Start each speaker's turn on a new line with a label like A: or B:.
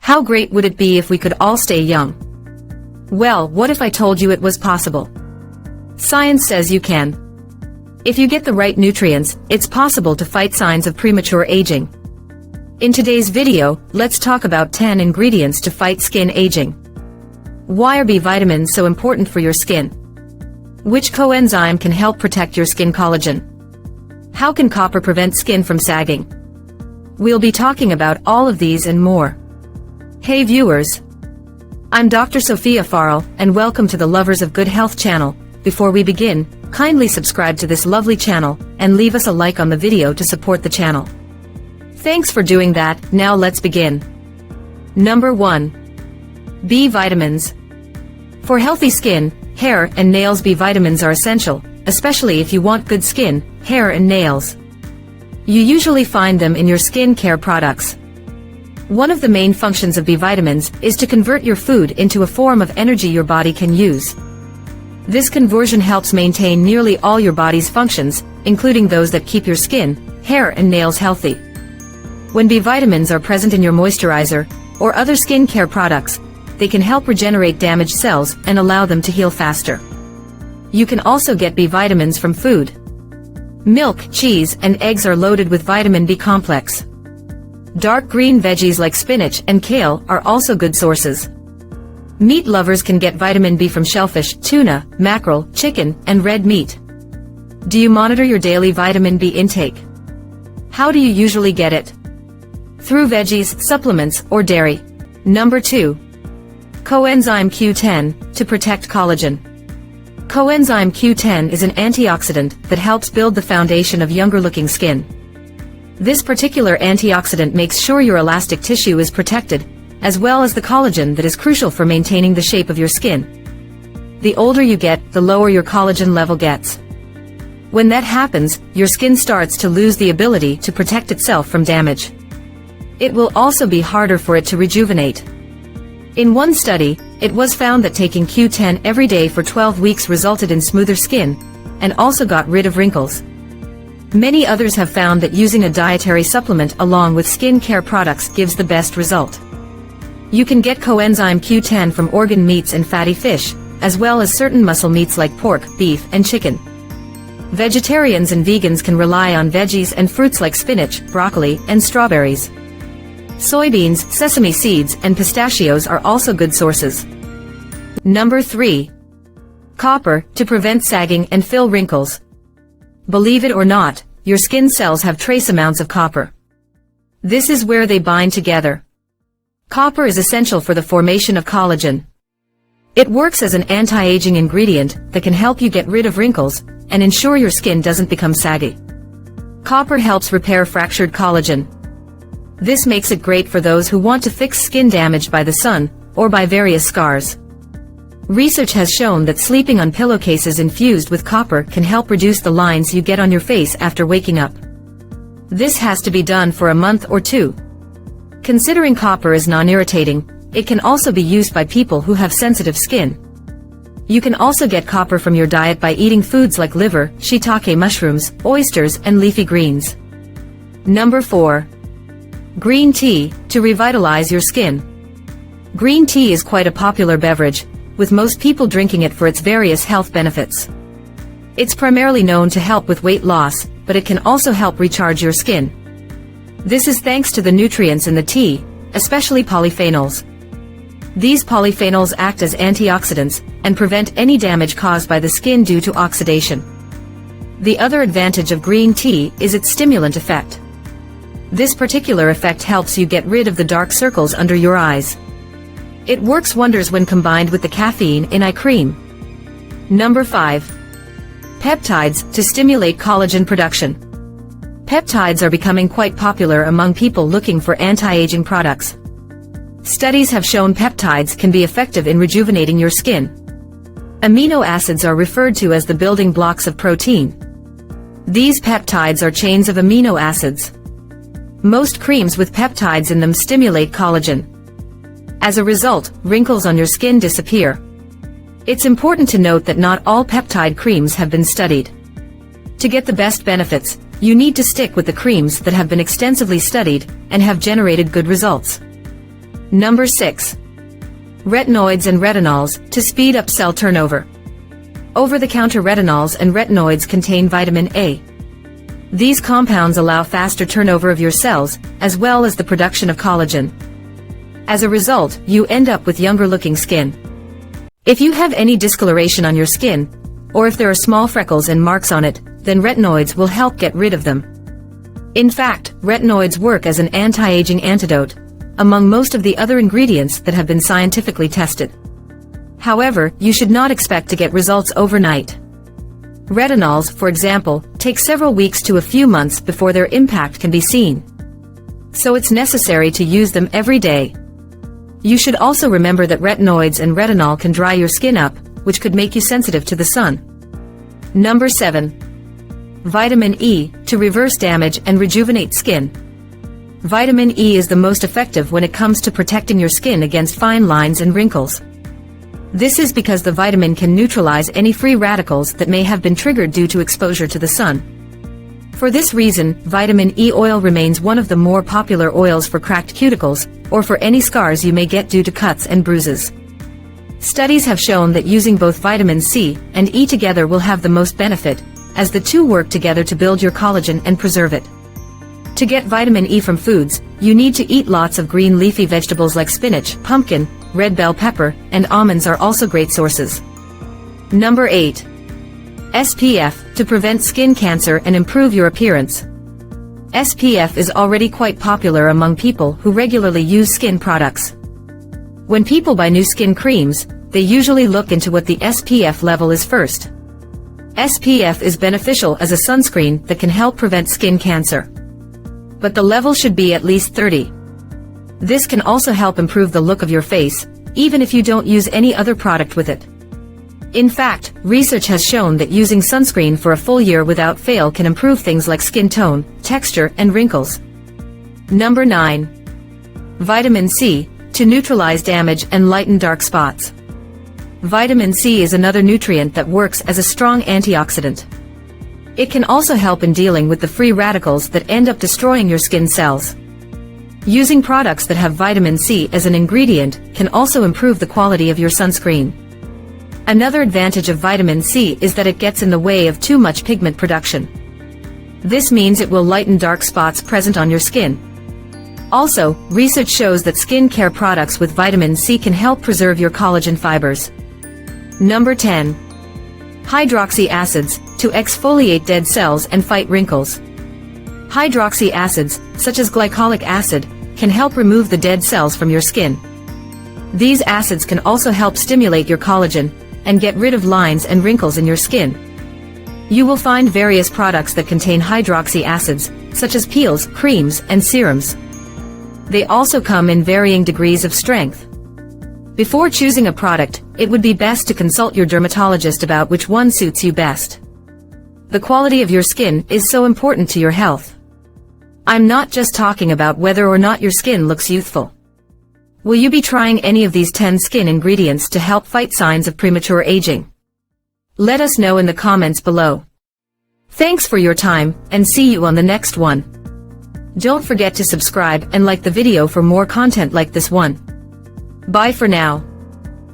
A: How great would it be if we could all stay young? Well, what if I told you it was possible? Science says you can. If you get the right nutrients, it's possible to fight signs of premature aging. In today's video, let's talk about 10 ingredients to fight skin aging. Why are B vitamins so important for your skin? Which coenzyme can help protect your skin collagen? How can copper prevent skin from sagging? We'll be talking about all of these and more. Hey viewers! I'm Dr. Sophia Farrell, and welcome to the Lovers of Good Health channel. Before we begin, kindly subscribe to this lovely channel, and leave us a like on the video to support the channel. Thanks for doing that. Now let's begin. Number 1. B vitamins. For healthy skin, hair and nails, B vitamins are essential, especially if you want good skin, hair and nails. You usually find them in your skin care products. One of the main functions of B vitamins is to convert your food into a form of energy your body can use. This conversion helps maintain nearly all your body's functions, including those that keep your skin, hair and nails healthy. When B vitamins are present in your moisturizer or other skin care products, they can help regenerate damaged cells and allow them to heal faster. You can also get B vitamins from food. Milk, cheese, and eggs are loaded with vitamin B complex. Dark green veggies like spinach and kale are also good sources. Meat lovers can get vitamin B from shellfish, tuna, mackerel, chicken, and red meat. Do you monitor your daily vitamin B intake? How do you usually get it? Through veggies, supplements, or dairy. Number 2. Coenzyme Q10, to protect collagen. Coenzyme Q10 is an antioxidant that helps build the foundation of younger-looking skin. This particular antioxidant makes sure your elastic tissue is protected, as well as the collagen that is crucial for maintaining the shape of your skin. The older you get, the lower your collagen level gets. When that happens, your skin starts to lose the ability to protect itself from damage. It will also be harder for it to rejuvenate. In one study, it was found that taking Q10 every day for 12 weeks resulted in smoother skin, and also got rid of wrinkles. Many others have found that using a dietary supplement along with skin care products gives the best result. You can get coenzyme Q10 from organ meats and fatty fish, as well as certain muscle meats like pork, beef, and chicken. Vegetarians and vegans can rely on veggies and fruits like spinach, broccoli, and strawberries. Soybeans, sesame seeds, and pistachios are also good sources. Number 3. Copper, to prevent sagging and fill wrinkles. Believe it or not, your skin cells have trace amounts of copper. This is where they bind together. Copper is essential for the formation of collagen. It works as an anti-aging ingredient that can help you get rid of wrinkles and ensure your skin doesn't become saggy. Copper helps repair fractured collagen. This makes it great for those who want to fix skin damaged by the sun or by various scars. Research has shown that sleeping on pillowcases infused with copper can help reduce the lines you get on your face after waking up. This has to be done for a month or 2. Considering copper is non-irritating, it can also be used by people who have sensitive skin. You can also get copper from your diet by eating foods like liver, shiitake mushrooms, oysters, and leafy greens. Number 4. Green tea, to revitalize your skin. Green tea is quite a popular beverage, with most people drinking it for its various health benefits. It's primarily known to help with weight loss, but it can also help recharge your skin. This is thanks to the nutrients in the tea, especially polyphenols. These polyphenols act as antioxidants and prevent any damage caused by the skin due to oxidation. The other advantage of green tea is its stimulant effect. This particular effect helps you get rid of the dark circles under your eyes. It works wonders when combined with the caffeine in eye cream. Number 5. Peptides, to stimulate collagen production. Peptides are becoming quite popular among people looking for anti-aging products. Studies have shown peptides can be effective in rejuvenating your skin. Amino acids are referred to as the building blocks of protein. These peptides are chains of amino acids. Most creams with peptides in them stimulate collagen. As a result, wrinkles on your skin disappear. It's important to note that not all peptide creams have been studied. To get the best benefits, you need to stick with the creams that have been extensively studied and have generated good results. Number 6. Retinoids and retinols to speed up cell turnover. Over-the-counter retinols and retinoids contain vitamin A. These compounds allow faster turnover of your cells, as well as the production of collagen. As a result, you end up with younger-looking skin. If you have any discoloration on your skin, or if there are small freckles and marks on it, then retinoids will help get rid of them. In fact, retinoids work as an anti-aging antidote, among most of the other ingredients that have been scientifically tested. However, you should not expect to get results overnight. Retinols, for example, take several weeks to a few months before their impact can be seen. So it's necessary to use them every day. You should also remember that retinoids and retinol can dry your skin up, which could make you sensitive to the sun. Number 7. Vitamin E to reverse damage and rejuvenate skin. Vitamin E is the most effective when it comes to protecting your skin against fine lines and wrinkles. This is because the vitamin can neutralize any free radicals that may have been triggered due to exposure to the sun. For this reason, vitamin E oil remains one of the more popular oils for cracked cuticles, or for any scars you may get due to cuts and bruises. Studies have shown that using both vitamin C and E together will have the most benefit, as the two work together to build your collagen and preserve it. To get vitamin E from foods, you need to eat lots of green leafy vegetables like spinach, pumpkin, red bell pepper, and almonds are also great sources. Number 8. SPF to prevent skin cancer and improve your appearance. SPF is already quite popular among people who regularly use skin products. When people buy new skin creams, they usually look into what the SPF level is first. SPF is beneficial as a sunscreen that can help prevent skin cancer. But the level should be at least 30. This can also help improve the look of your face, even if you don't use any other product with it. In fact, research has shown that using sunscreen for a full year without fail can improve things like skin tone, texture, and wrinkles. Number 9. Vitamin C to neutralize damage and lighten dark spots. Vitamin C is another nutrient that works as a strong antioxidant. It can also help in dealing with the free radicals that end up destroying your skin cells. Using products that have vitamin C as an ingredient can also improve the quality of your sunscreen. Another advantage of vitamin C is that it gets in the way of too much pigment production. This means it will lighten dark spots present on your skin. Also, research shows that skin care products with vitamin C can help preserve your collagen fibers. Number 10. Hydroxy acids to exfoliate dead cells and fight wrinkles. Hydroxy acids, such as glycolic acid, can help remove the dead cells from your skin. These acids can also help stimulate your collagen and get rid of lines and wrinkles in your skin. You will find various products that contain hydroxy acids, such as peels, creams, and serums. They also come in varying degrees of strength. Before choosing a product, it would be best to consult your dermatologist about which one suits you best. The quality of your skin is so important to your health. I'm not just talking about whether or not your skin looks youthful. Will you be trying any of these 10 skin ingredients to help fight signs of premature aging? Let us know in the comments below. Thanks for your time, and see you on the next one. Don't forget to subscribe and like the video for more content like this one. Bye for now.